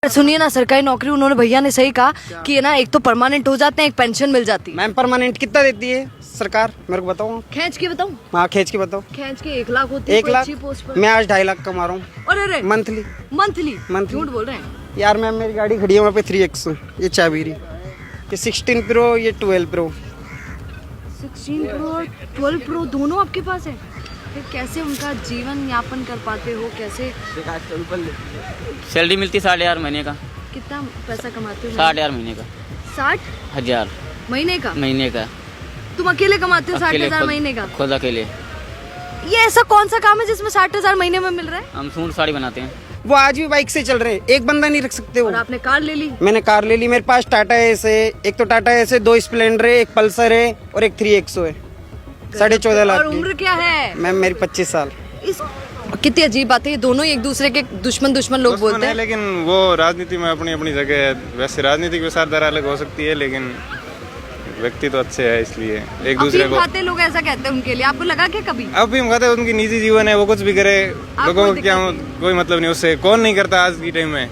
सुनिए ना, सरकारी नौकरी उन्होंने भैया ने सही कहा कि है ना, एक तो परमानेंट हो जाते हैं, एक पेंशन मिल जाती है। मैम परमानेंट कितना देती है सरकार, मेरे को बताओ। खींच के बताऊं? हाँ खींच के बताओ। खींच के 1 लाख होती है 1 लाख? अच्छी पोस्ट पर। मैं आज 2.5 लाख कमा रहा हूँ अरे मंथली। Monthly monthly. झूठ बोल रहे हैं यार मैम मेरी गाड़ी खड़ी है वहाँ पे 3X, ये चाबीरी, ये 16 प्रो, ये 12 प्रो। 16 प्रो और 12 प्रो दोनों आपके पास है? फिर कैसे उनका जीवन यापन कर पाते हो? कैसे? सैलरी मिलती 8,500 महीने का। कितना पैसा कमाते हो? 8,500 महीने का। 60,000 महीने का। महीने का तुम अकेले कमाते हो? 60,000 खुद- महीने का? खुद अकेले। ये ऐसा कौन सा काम है जिसमें 60,000 महीने में मिल रहा है? हम सूट साड़ी बनाते हैं। वो आज भी बाइक से चल रहे हैं, एक बंदा नहीं रख सकते वो। और आपने कार ले ली? मैंने कार ले ली, मेरे पास टाटा एस है, एक तो टाटा एस है, 2 स्प्लेंडर है, एक पल्सर है और एक 3X है। 14.5 लाख और उम्र क्या है? मैम मेरी 25 साल। इस कितनी अजीब बात है, ये दोनों एक दूसरे के दुश्मन लोग बोलते हैं। लेकिन वो राजनीति में अपनी अपनी जगह है। वैसे राजनीतिक विचारधारा अलग हो सकती है, लेकिन व्यक्ति तो अच्छे है, इसलिए एक दूसरे अफीम को। खाते लोग ऐसा कहते हैं उनके लिए, आपको लगा क्या कभी? अब भी हम कहते हैं उनकी निजी जीवन है, वो कुछ भी करे, लोगों को क्या कोई मतलब नहीं उससे। कौन नहीं करता आज की टाइम में,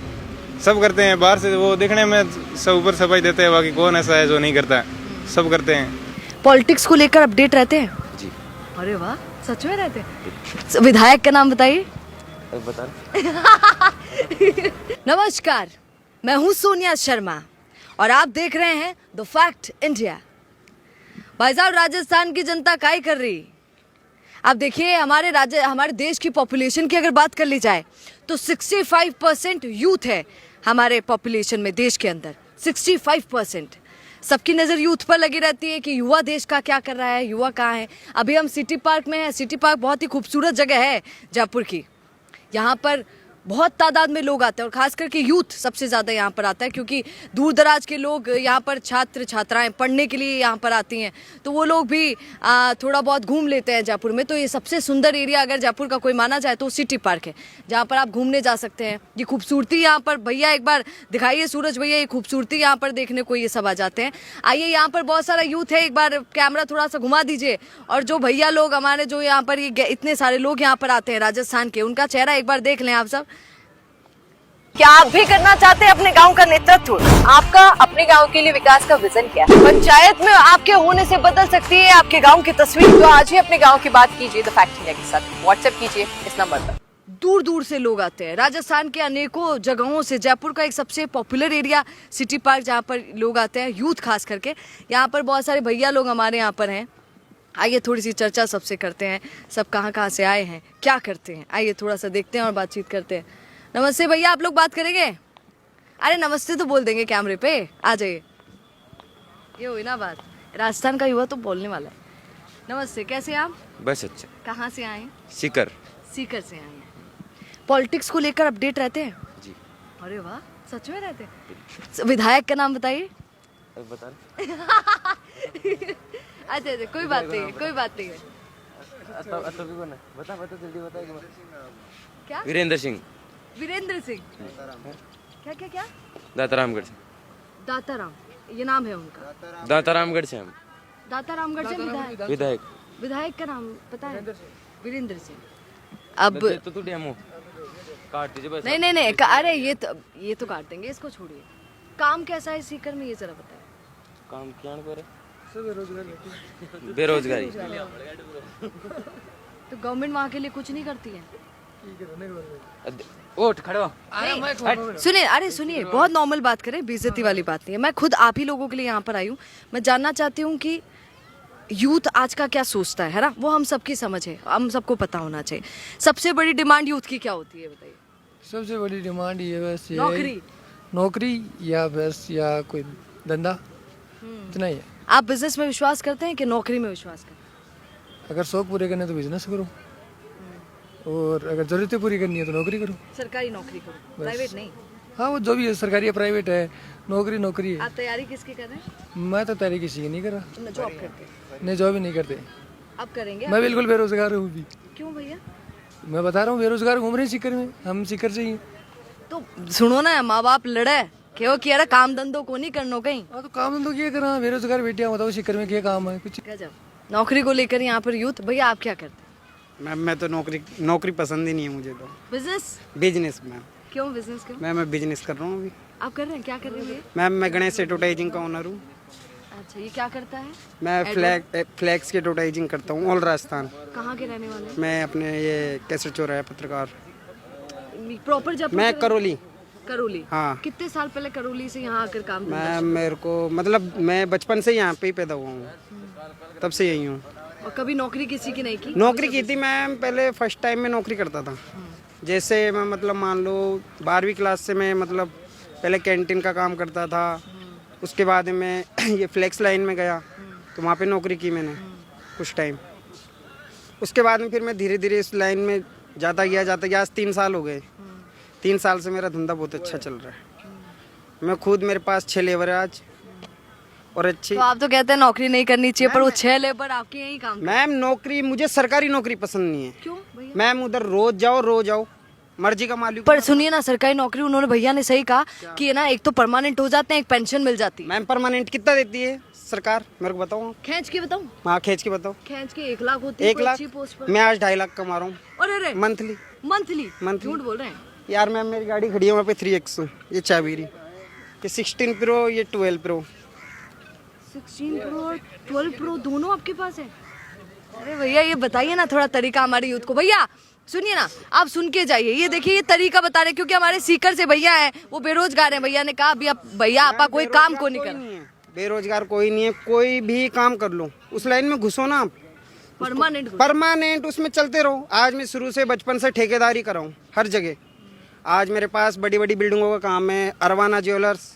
सब करते हैं। बाहर से वो दिखने में सब ऊपर सफाई देते हैं, बाकी कौन ऐसा है जो नहीं करता, सब करते हैं। पॉलिटिक्स को लेकर अपडेट रहते हैं जी। अरे वाह, सच में रहते हैं? विधायक का नाम बताइए। बता। नमस्कार, मैं हूं सोनिया शर्मा और आप देख रहे हैं द फैक्ट इंडिया। भाई साहब, राजस्थान की जनता काय कर रही? आप देखिए, हमारे देश की पॉपुलेशन की अगर बात कर ली जाए तो 65% यूथ है हमारे पॉपुलेशन में, देश के अंदर 65%। सबकी नज़र यूथ पर लगी रहती है कि युवा देश का क्या कर रहा है, युवा कहाँ है। अभी हम सिटी पार्क में हैं। सिटी पार्क बहुत ही खूबसूरत जगह है जयपुर की। यहाँ पर बहुत तादाद में लोग आते हैं और ख़ास करके यूथ सबसे ज़्यादा यहाँ पर आता है, क्योंकि दूर दराज के लोग यहाँ पर छात्र छात्राएं पढ़ने के लिए यहाँ पर आती हैं, तो वो लोग भी थोड़ा बहुत घूम लेते हैं जयपुर में। तो ये सबसे सुंदर एरिया अगर जयपुर का कोई माना जाए तो सिटी पार्क है, जहाँ पर आप घूमने जा सकते हैं। ये खूबसूरती यहाँ पर, भैया एक बार दिखाइए, सूरज भैया, ये खूबसूरती यहाँ पर देखने को ये सब आ जाते हैं। आइए, यहाँ पर बहुत सारा यूथ है, एक बार कैमरा थोड़ा सा घुमा दीजिए। और जो भैया लोग हमारे, जो यहाँ पर ये इतने सारे लोग यहाँ पर आते हैं राजस्थान के, उनका चेहरा एक बार देख लें आप सब। क्या आप भी करना चाहते हैं अपने गांव का नेतृत्व? आपका अपने गांव के लिए विकास का विजन क्या है? पंचायत में आपके होने से बदल सकती है आपके गांव की तस्वीर। तो आज ही अपने गांव की बात कीजिए द फैक्ट इंडिया के साथ, व्हाट्सएप कीजिए इस नंबर पर। दूर दूर से लोग आते हैं राजस्थान के अनेकों जगहों से। जयपुर का एक सबसे पॉपुलर एरिया सिटी पार्क, जहाँ पर लोग आते हैं, यूथ खास करके। यहाँ पर बहुत सारे भैया लोग हमारे यहाँ पर हैं। आइए थोड़ी सी चर्चा सबसे करते हैं, सब कहाँ कहाँ से आए हैं, क्या करते हैं। आइए थोड़ा सा देखते हैं और बातचीत करते हैं। नमस्ते भैया, आप लोग बात करेंगे? अरे नमस्ते तो बोल देंगे कैमरे पे, आ जाइए। ये हुई ना बात, राजस्थान का युवा तो बोलने वाला है। नमस्ते, कैसे आप? बस अच्छा। कहाँ से आए हैं? सीकर। सीकर से आए हैं। पॉलिटिक्स को लेकर अपडेट रहते हैं? जी। अरे वाह, सच में रहते हैं? विधायक का नाम बताइए। बता। अच्छा अच्छा, कोई बात नहीं है, कोई बात नहीं है। बता जल्दी बता। क्या? वीरेंद्र सिंह। वीरेंद्र सिंह। क्या क्या क्या? दातारामगढ़ से। दाताराम, ये नाम है उनका? दातारामगढ़ से हम। दातारामगढ़ से विधायक? विधायक। विधायक का नाम पता है? वीरेंद्र सिंह। अब तो तू डेमो काट दीजिए बस। नहीं नहीं नहीं, अरे ये तो काट देंगे, इसको छोड़िए। काम कैसा है सीकर में, ये जरा बताएं। काम क्या कर बेरोजगारी। तो गवर्नमेंट वहाँ के लिए कुछ नहीं करती है? उठ खड़ो। सुनिए, अरे सुनिए, बहुत नॉर्मल बात करें, बेइज्जती वाली बात नहीं है। मैं खुद आप ही लोगों के लिए यहाँ पर आई हूँ। मैं जानना चाहती हूँ कि यूथ आज का क्या सोचता है ना, वो हम सबकी समझ है, हम सबको पता होना चाहिए। सबसे बड़ी डिमांड यूथ की क्या होती है बताइए? सबसे बड़ी डिमांड ये बस ये नौकरी या बस या कोई धंधा, इतना ही है। आप बिजनेस में विश्वास करते हैं कि नौकरी में विश्वास करते हैं? अगर शौक पूरे करने तो बिजनेस करो, और अगर जरूरतें पूरी करनी है तो नौकरी करो। सरकारी नौकरी करो, प्राइवेट नहीं? हाँ, वो जो भी है, सरकारी या प्राइवेट है, नौकरी है। आप तैयारी किसकी कर रहे हैं? मैं तो तैयारी किसी की नहीं कर रहा। जॉब करते हैं? नहीं, जॉब ही नहीं करते। अब करेंगे? मैं बिल्कुल बेरोजगार हूँ भी। क्यों भैया? मैं बता रहा हूँ, बेरोजगार घूम रहे हैं सीकर में, हम सीकर से ही। तो सुनो ना, माँ बाप लड़े क्यों किया काम धंधो को नहीं करनो कहीं? हाँ, तो काम धंधो क्या करा, बेरोजगार बेटियां बताओ सीकर में क्या काम है कुछ? गजब। नौकरी को लेकर यहाँ पर यूथ। भैया आप क्या करते हैं? मैम मैं तो नौकरी पसंद ही नहीं है मुझे तो। बिजनेस? Business ma'am. क्यों बिजनेस क्यों? मैं बिजनेस कर रहा हूँ अभी। आप कर रहे हैं, क्या कर रहे हैं भैया? मैम मैं गणेश एडवर्टाइजिंग का ओनर हूँ। अच्छा, ये क्या करता है? मैं फ्लैक्स की एडवर्टाइजिंग करता हूँ ऑल राजस्थान। कहाँ के रहने वाले हैं? मैं अपने ये कैसे चौराहा पत्रकार। प्रॉपर जयपुर मैं के करौली। करौली। हाँ। कितने साल पहले करौली से यहाँ आकर काम धंधा मैं मेरे को मतलब मैं बचपन से यहाँ पे ही पैदा हुआ हूँ, तब से यही हूँ। और कभी नौकरी किसी की नहीं की? नौकरी की थी मैम, पहले फर्स्ट टाइम में नौकरी करता था। जैसे मैं मतलब मान लो 12वीं क्लास से मैं मतलब पहले कैंटीन का काम करता था। उसके बाद मैं ये फ्लेक्स लाइन में गया तो वहाँ पे नौकरी की मैंने कुछ टाइम। उसके बाद में फिर मैं धीरे धीरे इस लाइन में जाता गया आज 3 साल हो गए। 3 साल से मेरा धंधा बहुत अच्छा चल रहा है। मैं खुद, मेरे पास 6 लेबर है आज और अच्छी। तो आप तो कहते हैं नौकरी नहीं करनी चाहिए, पर वो 6 लेबर आपके यही काम करते मैम नौकरी, मुझे सरकारी नौकरी पसंद नहीं है। हैं। क्यों भैया? मैम उधर रोज जाओ मर्जी का मालिक। पर सुनिए ना, सरकारी नौकरी उन्होंने भैया ने सही कहा कि है ना, एक तो परमानेंट हो जाते हैं, एक पेंशन मिल जाती है। मैम परमानेंट कितना देती है सरकार, मेरे को बताओ। खींच के बताऊं? हाँ खींच के बताओ। खींच के 1 लाख होती है 1 कोई लाख? अच्छी पोस्ट पर। मैं आज 2.5 लाख कमा रहा हूँ अरे मंथली। मंथली? Monthly। झूठ बोल रहे हैं। यार मैम मेरी गाड़ी खड़ी है वहाँ पे 3X, ये चाबीरी, ये 16 प्रो, ये 12 प्रो। 16 प्रो और 12 प्रो दोनों आपके पास है? अरे भैया ये बताइए ना थोड़ा तरीका हमारे यूथ को। भैया सुनिए ना, आप सुन के जाइए, ये देखिए ये तरीका बता रहे, क्योंकि हमारे सीकर से भैया है, वो बेरोजगार है। भैया ने कहा अभी आप भैया आपा कोई काम को नहीं कर, बेरोजगार कोई नहीं है, कोई भी काम कर लो, उस लाइन में घुसो ना आप, परमानेंट उसमें चलते रहो। आज मैं शुरू से बचपन से ठेकेदारी कर रहा हूँ हर जगह। आज मेरे पास बड़ी बड़ी बिल्डिंगों का काम है, अरवाना ज्वेलर्स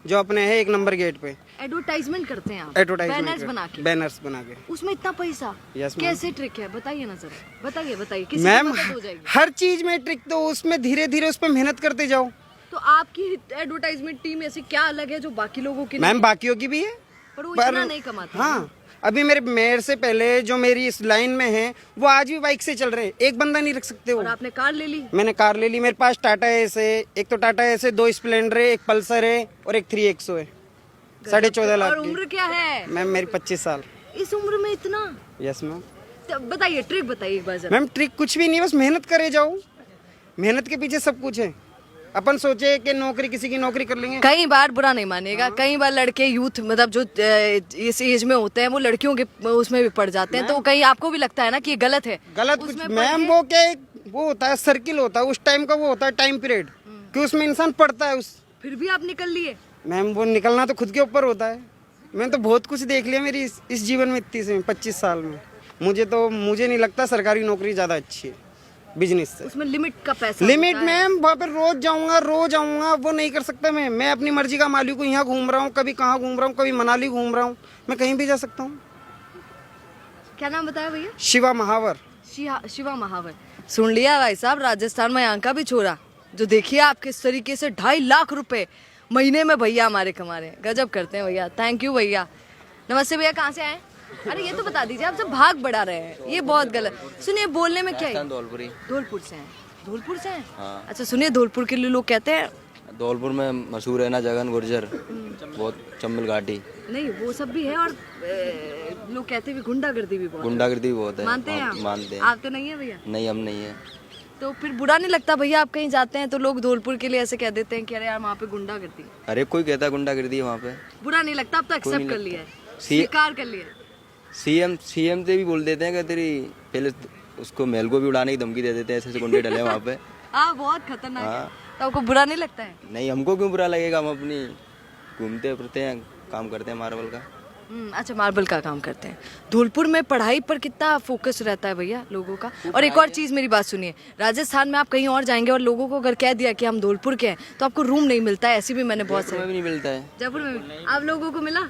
जो अपने है 1 नंबर गेट पे। एडवर्टाइजमेंट करते हैं आप? एडवर्टाइजमेंट बैनर्स बना के। के उसमें इतना पैसा? Yes, कैसे ट्रिक है बताइए ना जरा, बताइए किसी मैम। की मदद हो जाएगी? हर चीज में ट्रिक, तो उसमें धीरे धीरे उस पर मेहनत करते जाओ। तो आपकी एडवर्टाइजमेंट टीम ऐसी क्या अलग है जो बाकी लोगों की मैम नहीं? बाकियों की भी है, पर वो इतना नहीं कमाते। हाँ अभी मेरे से पहले जो मेरी इस लाइन में है वो आज भी बाइक से चल रहे हैं, एक बंदा नहीं रख सकते और वो। आपने कार ले ली? मैंने कार ले ली। मेरे पास टाटा एस है, एक तो टाटा एस है, 2 स्प्लेंडर है, एक पल्सर है और एक 3X है। 14.5 लाख और की। उम्र क्या है? मैम मेरी 25 साल। इस उम्र में इतना? Yes ma'am. तो बताइए ट्रिक बताइए एक बार जरा। मैम ट्रिक कुछ भी नहीं, बस मेहनत करे जाओ, मेहनत के पीछे सब कुछ है। अपन सोचे कि नौकरी, किसी की नौकरी कर लेंगे। कई बार बुरा नहीं मानेगा, कई बार लड़के यूथ मतलब जो इस एज में होते हैं वो लड़कियों के उसमें भी पड़ जाते हैं, तो कहीं आपको भी लगता है ना कि ये गलत है? गलत कुछ उसमें मैम, वो क्या वो होता है सर्किल होता है उस टाइम का, वो होता है टाइम पीरियड कि उसमें इंसान पढ़ता है उस। फिर भी आप निकल लिए? मैम वो निकलना तो खुद के ऊपर होता है। मैंने तो बहुत कुछ देख लिया मेरी इस जीवन में, 25 साल में। मुझे नहीं लगता सरकारी नौकरी ज़्यादा अच्छी है बिजनेस से। उसमें लिमिट का पैसा लिमिट होता है। मैम, वहाँ पे रोज आऊँगा वो नहीं कर सकता। मैं अपनी मर्जी का मालिक हूँ। यहाँ घूम रहा हूँ, कभी कहाँ घूम रहा हूँ, कभी मनाली घूम रहा हूँ, मैं कहीं भी जा सकता हूँ। क्या नाम बताया भैया? शिवा महावर। शिवा महावर। सुन लिया भाई साहब, राजस्थान में यहाँ का भी छोरा, जो देखिए आप किस तरीके से 2.5 लाख रुपए महीने में भैया हमारे कमा रहे हैं। गजब करते हैं भैया। थैंक यू भैया। नमस्ते भैया, कहाँ से आए? अरे ये तो बता दीजिए, आप सब भाग बढ़ा रहे हैं, ये बहुत गलत। सुनिए बोलने में क्या है? धौलपुर से हैं? धौलपुर से हैं? हाँ। अच्छा सुनिए, धौलपुर के लिए लोग कहते हैं, धौलपुर में मशहूर है ना जगन गुर्जर, बहुत चंबल घाटी। नहीं वो सब भी है, और लोग कहते भी गुंडागर्दी भी बहुत गुंडागर्दी भी बहुत है। मानते हैं आप? मानते हैं। आप तो नहीं है भैया? नहीं हम नहीं है। तो फिर बुरा नहीं लगता भैया, आप कहीं जाते हैं तो लोग धौलपुर के लिए ऐसे कह देते हैं कि अरे यार वहाँ पे गुंडागर्दी? अरे कोई कहता है गुंडागर्दी है वहाँ पे। बुरा नहीं लगता? अब तो एक्सेप्ट कर लिया है, सी- स्वीकार कर लिया है। सीएम से भी बोल देते हैं कि तेरी पहले उसको महल को भी उड़ाने की धमकी दे देते हैं, ऐसे गुंडे डले वहाँ पे। हाँ बहुत खतरनाक है। हाँ। तो आपको बुरा नहीं लगता है? नहीं हमको क्यों बुरा लगेगा, हम अपनी घूमते फिरते हैं, काम करते हैं मार्बल का। अच्छा मार्बल का काम करते हैं। धौलपुर में पढ़ाई पर कितना फोकस रहता है भैया लोगों का? और एक और चीज़ मेरी बात सुनिए, राजस्थान में आप कहीं और जाएंगे और लोगों को अगर कह दिया कि हम धौलपुर के हैं तो आपको रूम नहीं मिलता है, ऐसी भी मैंने बहुत जयपुर में भी नहीं मिलता है। जयपुर में भी? आप लोगों को मिला?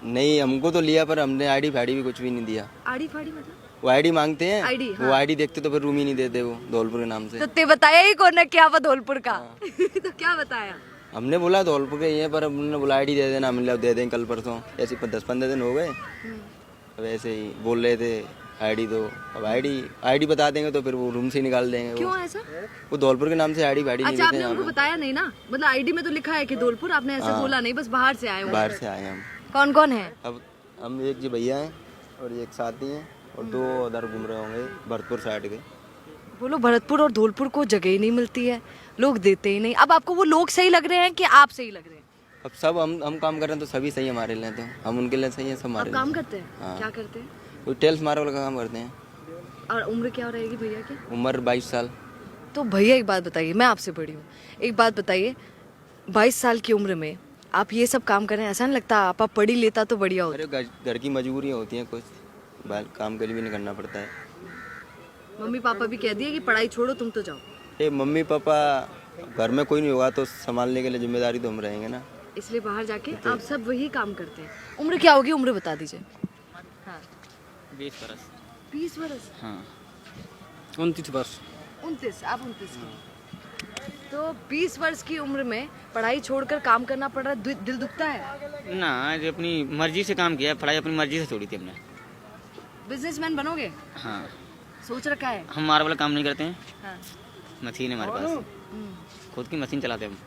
नहीं हमको तो लिया, पर हमने आईडी फाड़ी भी कुछ भी नहीं दिया। आड़ी फाड़ी मतलब? वो आईडी मांगते हैं, आईडी, वो आईडी देखते तो फिर रूम ही नहीं देते वो धौलपुर के नाम से। तो ते बताया ही कौन है क्या वो धौलपुर का? तो क्या बताया? हमने बोला धौलपुर के ही है, पर हमने बोला आईडी दे देना, हमने दे दें कल परसों। ऐसे 10-15 दिन हो गए, वैसे ही बोल रहे थे आईडी दो। अब आईडी बता देंगे तो फिर वो रूम से निकाल देंगे। क्यों ऐसा? वो धौलपुर के नाम से आईडी नहीं अच्छा देते आपने हैं उनको हमें। बताया नहीं ना? मतलब आईडी में तो लिखा है कि धौलपुर, आपने ऐसे बोला नहीं, बस बाहर से आए हो? बाहर से आए हम। कौन कौन है? अब हम एक जी भैया हैं और एक साथी हैं और 2 उधर घूम रहे होंगे भरतपुर साइड के। बोलो भरतपुर और धौलपुर को जगह ही नहीं मिलती है। लोग देते ही नहीं। अब आपको वो लोग सही लग रहे हैं कि आप सही लग रहे हैं? अब सब हम काम कर रहे हैं तो सभी सही है हमारे लिए, तो हम उनके लिए सही है, सब हमारे आप काम लिए। करते हैं? हाँ। क्या करते हैं? वो टेल्स मार्बल का काम करते हैं। और उम्र क्या रहेगी भैया की? उम्र 22 साल। तो भैया एक बात बताइए, मैं आपसे बड़ी हूँ, एक बात बताइए, 22 साल की उम्र में आप ये सब काम कर रहे हैं, ऐसा नहीं लगता आप पढ़ी लेता तो बढ़िया होता? अरे घर की मजबूरियाँ होती हैं, कुछ काम के लिए भी नहीं करना पड़ता है। मम्मी पापा भी कह दिए कि पढ़ाई छोड़ो तुम तो जाओ, ये मम्मी पापा घर में कोई नहीं होगा तो संभालने के लिए जिम्मेदारी तो हम रहेंगे ना। इसलिए बाहर जाके आप सब वही काम करते हैं। उम्र क्या होगी, उम्र बता दीजिए। हाँ 20 बरस। 20 वर्ष? हाँ 29 वर्ष। 29, आप 29 के। तो 20 वर्ष की उम्र में पढ़ाई छोड़कर काम करना पड़ रहा है, दिल दुखता है? ना, जो अपनी मर्जी से काम किया है, पढ़ाई अपनी मर्जी से छोड़ी थी हमने। बिजनेसमैन बनोगे? हाँ, सोच रखा है? हम मार्बल काम नहीं करते हैं, हाँ। मशीन है हमारे पास, खुद की मशीन चलाते हैं हम।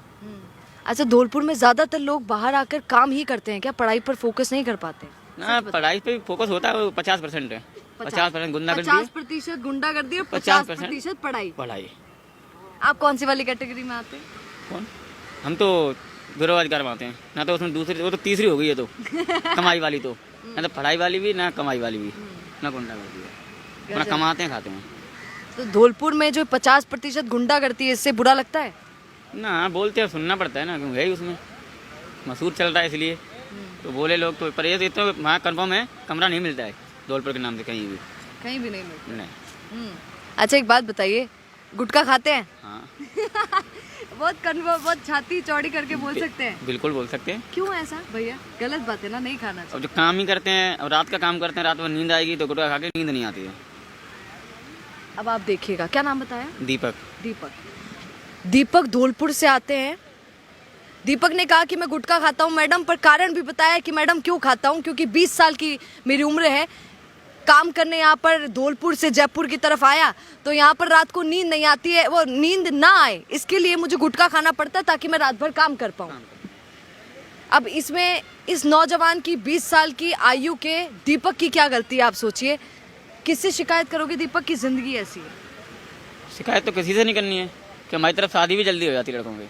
अच्छा, धौलपुर में ज्यादातर लोग बाहर आकर काम ही करते हैं क्या, पढ़ाई पर फोकस नहीं कर पाते? ना, पढ़ाई पे फोकस होता है, वो 50% है। 50% गुंडागर्दी है, 50% गुंडागर्दी और 50% 50% पढ़ाई। पढ़ाई। आप कौन सी वाली कैटेगरी में आते हैं? कौन? हम तो बेरोजगार में आते हैं ना, तो उसमें दूसरी, वो तो तीसरी हो गई है, तो कमाई वाली तो ना, तो पढ़ाई वाली भी ना कमाई वाली भी ना, गुंडागर्दी है, अपना कमाते हैं खाते हैं। तो धौलपुर में जो 50% गुंडागर्दी है, इससे बुरा लगता है? ना, बोलते हैं, सुनना पड़ता है ना, क्योंकि है ही उसमें मशहूर चल रहा है, इसलिए तो बोले लोग तो। पर ये इतना वहाँ कन्फर्म है, कमरा नहीं मिलता है धौलपुर के नाम से कहीं भी। कहीं भी नहीं मिलता? नहीं। अच्छा एक बात बताइए, गुटखा खाते हैं? हाँ बहुत कन्फर्म, बहुत छाती चौड़ी करके बोल सकते हैं? बिल्कुल बोल सकते हैं। क्यों ऐसा भैया? गलत बात है ना, नहीं खाना चाहिए। अब जो काम ही करते हैं और रात का काम करते हैं, रात में नींद आएगी तो गुटखा खा के नींद नहीं आती है। अब आप देखिएगा, क्या नाम बताया? दीपक। दीपक धौलपुर से आते हैं। दीपक ने कहा कि मैं गुटखा खाता हूँ मैडम, पर कारण भी बताया कि मैडम क्यों खाता हूँ, क्योंकि 20 साल की मेरी उम्र है, काम करने यहाँ पर धौलपुर से जयपुर की तरफ आया तो यहाँ पर रात को नींद नहीं आती है, वो नींद ना आए इसके लिए मुझे गुटखा खाना पड़ता है ताकि मैं रात भर काम कर पाऊँ। अब इसमें इस नौजवान की 20 साल की आयु के दीपक की क्या गलती है, आप सोचिए। किससे शिकायत करोगे? दीपक की जिंदगी ऐसी है। शिकायत तो किसी से नहीं करनी है कि हमारी तरफ शादी भी जल्दी हो जाती है लड़कों की।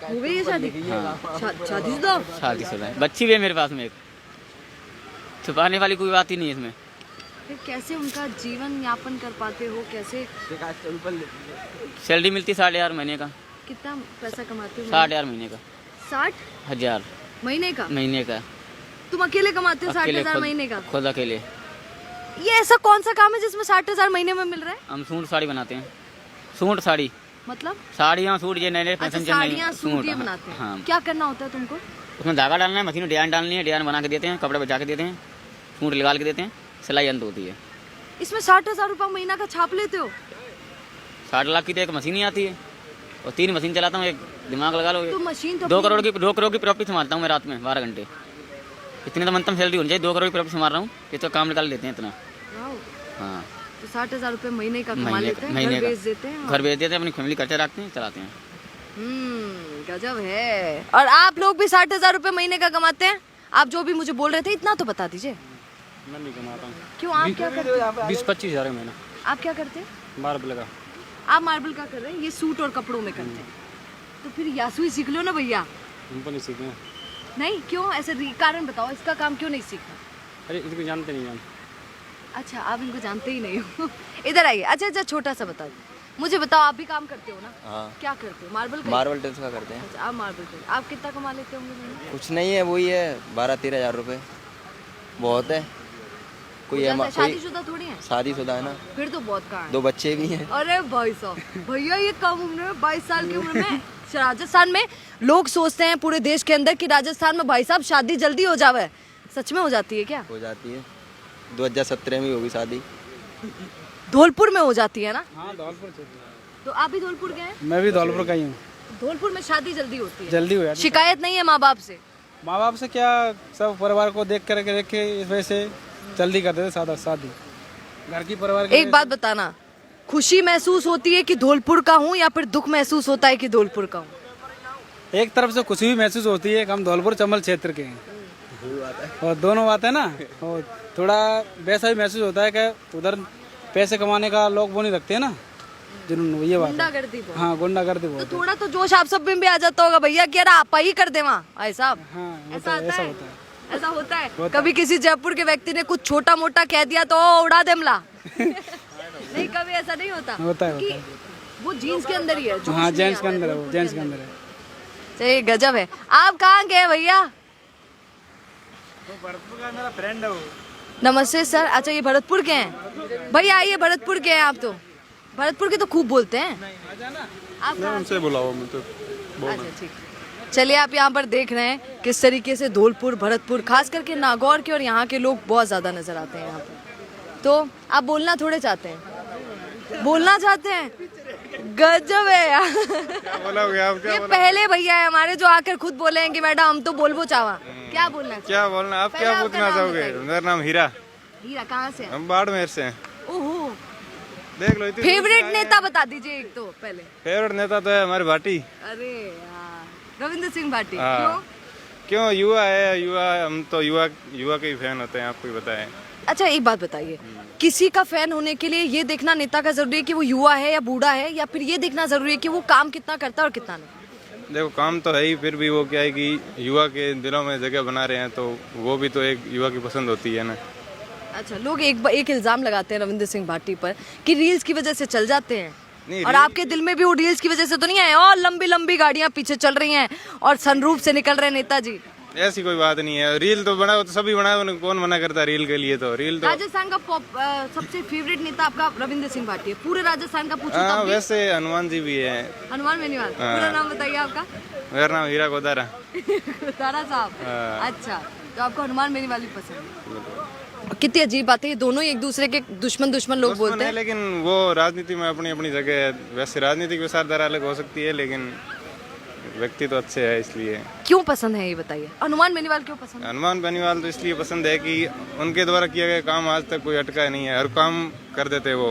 हो गई है शादी? शादीशुदा? शादीशुदा है, बच्ची भी है मेरे पास में एक। छुपाने वाली कोई बात ही नहीं है इसमें। फिर कैसे उनका जीवन यापन कर पाते हो, कैसे? सैलरी मिलती 8,500 महीने का। कितना पैसा कमाते हो? 8,500 महीने का। 60,000 महीने का? महीने का। तुम अकेले कमाते हो 60,000 खुद- महीने का? खुद अकेले। ये ऐसा कौन सा काम है जिसमें 60,000 महीने में मिल रहा है? हम सूट साड़ी बनाते हैं। सूट साड़ी, मतलब? साड़ियाँ सूट, ये नए नए अच्छा, फैशन चल रहे साड़ियाँ हैं। सूट ये बनाते हैं। हाँ, क्या करना होता है तुमको? उसमें धागा डालना है, मशीन में डिजाइन डालनी है, डिजाइन बना के देते हैं, कपड़े बचा के देते हैं, सूट निकाल के देते हैं, सिलाई अंत होती है। इसमें 60,000 रुपया महीना का छाप लेते हो? 60 लाख की तो एक मशीन ही आती है और 3 मशीन चलाता हूँ, एक दिमाग लगा लो। तो मशीन तो 2 करोड़ की प्रॉफिट संभालता हूँ मैं रात में 12 घंटे। इतनी तो मंथम सैलरी होनी चाहिए, 2 करोड़ की प्रॉफिट संभाल रहा हूँ, ये तो काम निकाल लेते हैं इतना। वाओ। हाँ, तो 60,000 रुपये महीने का कमा महीने लेते हैं, महीने घर का बेच देते हैं। घर बेच देते हैं, अपनी फैमिली खर्चा रखते हैं, चलाते हैं। गजब है। और आप लोग भी 60,000 रुपये महीने का कमाते हैं? आप जो भी मुझे बोल रहे थे इतना तो बता दीजिए। मैं नहीं कमाता हूँ। क्यों, आप क्या करते हैं? 20-25 हज़ार महीना। आप क्या करते हैं? मार्बल का। आप मार्बल का कर रहे हैं, ये सूट और कपड़ों में करते हैं। तो फिर यासुई सीख लो ना भैया। हमको नहीं सीखे। नहीं, क्यों ऐसे? कारण बताओ, इसका काम क्यों नहीं सीखना? अरे इसको जानते नहीं हम। अच्छा, आप इनको जानते ही नहीं हो। इधर आइए। अच्छा, छोटा सा बता दो मुझे, बताओ आप भी काम करते हो ना? हाँ। क्या करते हो? मार्बल का? मार्बल टेल्स का करते हैं। अच्छा, आप मार्बल का। आप कितना कमा लेते होंगे महीने? कुछ नहीं है, वही है 12-13 हज़ार रुपये बहुत है। कोई शादीशुदा थोड़ी है? शादीशुदा है ना, फिर तो बहुत कहाँ है। 2 बच्चे भी हैं। अरे भाई साहब, भैया ये कम उम्र में, 22 साल की उम्र में राजस्थान में लोग सोचते हैं पूरे देश के अंदर कि राजस्थान में भाई साहब शादी जल्दी हो जावे। सच में हो जाती है क्या? हो जाती है, 2017 में होगी शादी। धौलपुर में हो जाती है ना? हाँ, धौलपुर से। तो आप भी धौलपुर गए हैं? मैं भी धौलपुर का ही हूँ। धौलपुर में शादी जल्दी होती है? जल्दी हो जाती है। शिकायत नहीं है माँ बाप से? माँ बाप से क्या, सब परिवार को देख के इस वजह से जल्दी कर देते सादा शादी, घर की परिवार की। एक बात बताना, खुशी महसूस होती है कि धौलपुर का हूँ, या फिर दुख महसूस होता है कि धौलपुर का हूँ? एक तरफ से खुशी भी महसूस होती है कि हम धौलपुर चंबल क्षेत्र के हैं, और दोनों बात है ना, और थोड़ा वैसा भी महसूस होता है कि उधर पैसे कमाने का लोग वो नहीं रखते हैं ना, जुनून ये बात है। गुंडागर्दी बहुत। हाँ गुंडागर्दी तो बहुत है। थोड़ा तो जोश आप सब में भी आ जाता होगा भैया कि यार आप ही कर दे वहाँ भाई साहब। हाँ ऐसा होता है, होता ऐसा है होता है। ऐसा होता है कभी किसी जयपुर के व्यक्ति ने कुछ छोटा मोटा कह दिया तो ओ, उड़ा देमला नहीं कभी ऐसा नहीं होता होता है, कि होता है। वो जीन्स के अंदर ही है जोश हाँ नहीं जेंट्स के आता अंदर है है, वो, बिल्कुल जेंट्स के के अंदर है। चलिए गजब है। आप कहाँ गए भैया? मेरा फ्रेंड है वो। नमस्ते सर। अच्छा ये भरतपुर के हैं भैया? आइए भरतपुर के हैं आप तो। भरतपुर के तो खूब बोलते हैं आप। उनसे बुलाओ मैं तो अच्छा ठीक। चलिए आप यहाँ पर देख रहे हैं किस तरीके से धौलपुर भरतपुर खास करके नागौर के और यहाँ के लोग बहुत ज़्यादा नजर आते हैं यहाँ पर। तो आप बोलना थोड़े चाहते हैं? बोलना चाहते हैं? गजब है यार। क्या बोलोगे आप? क्या ये पहले भैया है हमारे जो आकर खुद बोले हैं कि मैडम हम तो बोलबो चावा। क्या बोलना? क्या बोलना? आप पहले क्या आपका पूछना नाम चाहोगे? बताइए। मेरा नाम हीरा। हीरा कहाँ से? हम बाड़मेर से हैं। ओहो। देख लो इतनी फेवरेट नेता बता दीजिए एक तो पहले। फेवरेट नेता तो है हमारे भाटी। अरे यार रविंद्र सिंह भाटी। हाँ। क्यों? क्यों? युवा है, युवा। हम तो युवा के ही फैन होते हैं, आपको ही बताएं। अच्छा एक बात बताइए, किसी का फैन होने के लिए ये देखना नेता का जरूरी है कि वो युवा है या बूढ़ा है, या फिर ये देखना जरूरी है कि वो काम कितना करता है और कितना नहीं? देखो काम तो है ही, फिर भी वो क्या है कि युवा के दिलों में जगह बना रहे हैं, तो वो भी तो एक युवा की पसंद होती है ना। अच्छा लोग एक इल्जाम लगाते हैं रविंद्र सिंह भाटी पर कि रील्स की वजह से चल जाते हैं, नहीं, और आपके दिल में भी वो रील्स की वजह से तो नहीं है? और लंबी लंबी गाड़ियां पीछे चल रही हैं और सनरूफ से निकल रहे हैं नेताजी। ऐसी कोई बात नहीं है। रील तो बना, तो सभी बना, कौन मना करता है रील के लिए? तो रील तो राजस्थान का सबसे फेवरेट नेता आपका रविंद्र सिंह भाटी है। पूरे राजस्थान का पूछो हाँ, तब भी? वैसे हनुमान जी भी है। हनुमान बेनीवाल। पूरा नाम बताइए आपका? मेरा नाम हीरा गोदारा। तारा साहब। अच्छा तो आपको हनुमान बेनीवाल भी पसंद है। कितनी अजीब बात है, ये दोनों ही एक दूसरे के दुश्मन लोग बोलते है, हैं। लेकिन वो राजनीति में अपनी अपनी जगह है। वैसे राजनीतिक विचारधारा अलग हो सकती है, लेकिन व्यक्ति तो अच्छे है। इसलिए क्यों पसंद है ये बताइए? हनुमान बेनीवाल क्यों पसंद है? हनुमान बेनीवाल तो इसलिए पसंद है कि उनके द्वारा किया गया काम आज तक कोई अटका नहीं है, हर काम कर देते वो।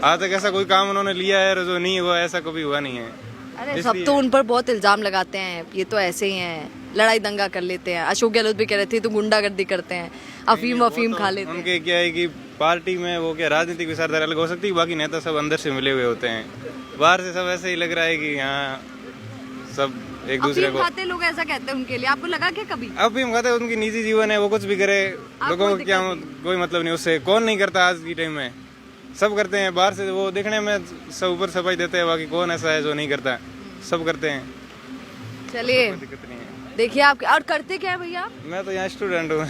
आज तक ऐसा कोई काम उन्होंने लिया है जो नहीं हुआ, ऐसा कभी हुआ नहीं है। अरे सब तो उन पर बहुत इल्जाम लगाते हैं, ये तो ऐसे ही हैं, लड़ाई दंगा कर लेते हैं। अशोक गहलोत भी कह रहे थे तो गुंडागर्दी करते हैं, अफीम खा लेते हैं। उनके क्या है कि पार्टी में वो क्या राजनीतिक विचारधारा अलग हो सकती है, बाकी नेता सब अंदर से मिले हुए होते हैं। बाहर से सब ऐसे ही लग रहा है कि यहाँ सब एक दूसरे अफीम को खाते लोग ऐसा कहते हैं उनके लिए, आपको लगा क्या कभी? अफीम खाते हैं, उनकी निजी जीवन है, वो कुछ भी करे, लोगों को क्या कोई मतलब नहीं उससे। कौन नहीं करता आज की टाइम में? सब करते हैं। बाहर से वो देखने में सब ऊपर सफाई देते हैं, बाकी कौन ऐसा है जो नहीं करता? सब करते हैं। चलिए दिक्कत नहीं है। देखिए आप और करते क्या है भैया आप? मैं तो यहाँ स्टूडेंट हूँ।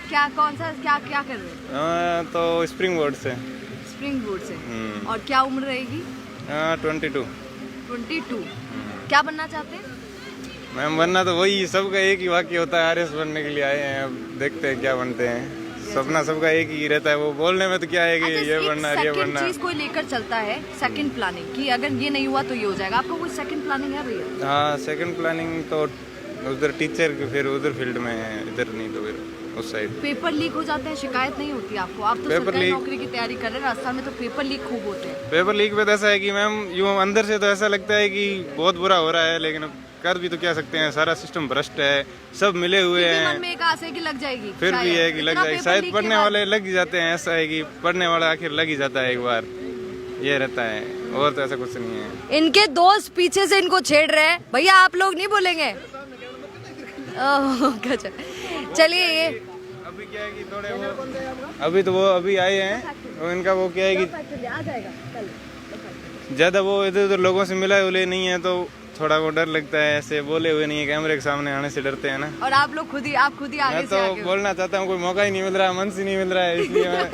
क्या कौन सा क्या कर रहे हैं? तो स्प्रिंग बोर्ड से। स्प्रिंग बोर्ड से। और क्या उम्र रहेगी? 22। 22। क्या बनना चाहते हैं? मैम बनना तो वही, सबका एक ही वाक्य होता है, आरएस बनने के लिए आए हैं, अब देखते हैं क्या बनते हैं। सपना सबका एक ही रहता है, वो बोलने में तो क्या है कि ये बनना ये बनना। चीज कोई लेकर चलता है सेकंड प्लानिंग कि अगर ये नहीं हुआ तो ये हो जाएगा। आपका कोई सेकंड प्लानिंग है भैया? हाँ सेकंड प्लानिंग तो उधर टीचर के, फिर उधर फील्ड में है, इधर नहीं तो फिर उस साइड। पेपर लीक हो जाते हैं, शिकायत नहीं होती आपको? आप तो सरकारी नौकरी की तैयारी कर रहे हैं, राजस्थान में तो पेपर लीक खूब होते हैं। पेपर लीक पे तो ऐसा है कि मैम यूँ अंदर से तो ऐसा लगता है कि बहुत बुरा हो रहा है, लेकिन अब कर भी तो क्या सकते हैं, सारा सिस्टम भ्रष्ट है, सब मिले हुए फिर भी मन हैं। में एक आशा है कि लग जाएगी, फिर भी है कि लग इतना जाएगी, पेपर शायद लीक पढ़ने के बाद- वाले लग ही जाते हैं। ऐसा है कि पढ़ने वाला आखिर लग ही जाता है एक बार, ये रहता है, और तो ऐसा कुछ नहीं है। इनके दोस्त पीछे से इनको छेड़ रहे हैं। भैया आप लोग नहीं बोलेंगे? चलिए ये अभी क्या है कि थोड़े वो अभी तो वो अभी आए हैं, तो इनका वो क्या है कि आ जाएगा कल। ज्यादा वो इधर उधर लोगों से मिला हुए नहीं है, तो थोड़ा वो डर लगता है, ऐसे बोले हुए नहीं है, कैमरे के सामने आने से डरते हैं ना। और आप खुद ही आगे मैं से तो आगे हो। बोलना चाहता हूँ, कोई मौका ही नहीं मिल रहा, मन से नहीं मिल रहा है, इसलिए मैं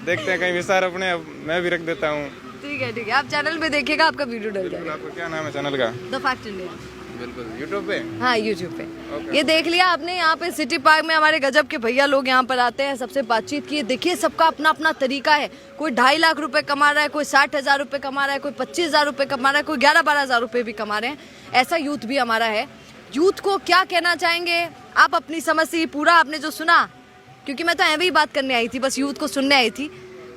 देखते हैं कहीं विचार अपने मैं भी रख देता हूँ। ठीक है आप चैनल पे देखिएगा, आपका वीडियो डल जाएगा। आपका क्या नाम है चैनल का? The fact India. बिल्कुल यूट्यूब पे। हाँ यूट्यूब पे। ये देख लिया आपने, यहाँ पे सिटी पार्क में हमारे गजब के भैया लोग यहाँ पर आते हैं, सबसे बातचीत की। देखिए सबका अपना अपना तरीका है, कोई 2.5 लाख रुपए कमा रहा है, कोई 60,000 रुपए कमा रहा है, कोई 25,000 रुपए कमा रहा है, कोई 11-12 हज़ार रुपए भी कमा रहे हैं। ऐसा यूथ भी हमारा है। यूथ को क्या कहना चाहेंगे आप अपनी समझ से? पूरा आपने जो सुना, क्योंकि मैं तो ऐसे ही बात करने आई थी, बस यूथ को सुनने आई थी।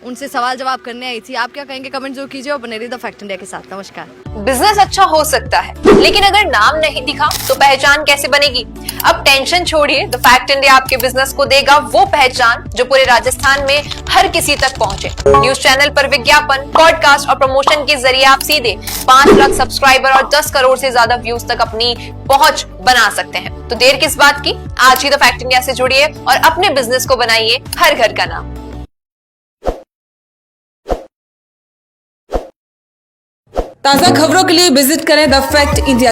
उनसे सवाल जवाब करने आई थी। आप क्या कहेंगे कमेंट जरूर कीजिए और बने रहिए द फैक्ट इंडिया के साथ। नमस्कार। बिजनेस अच्छा हो सकता है, लेकिन अगर नाम नहीं दिखा तो पहचान कैसे बनेगी? अब टेंशन छोड़िए, द फैक्ट इंडिया आपके बिजनेस को देगा वो पहचान जो पूरे राजस्थान में हर किसी तक पहुंचे। न्यूज चैनल पर विज्ञापन, पॉडकास्ट और प्रमोशन के जरिए आप सीधे 5 लाख सब्सक्राइबर और 10 करोड़ से ज्यादा व्यूज तक अपनी पहुंच बना सकते हैं। तो देर किस बात की, आज ही द फैक्ट इंडिया से जुड़िए और अपने बिजनेस को बनाइए हर घर का नाम। ताज़ा खबरों के लिए विजिट करें द फैक्ट इंडिया।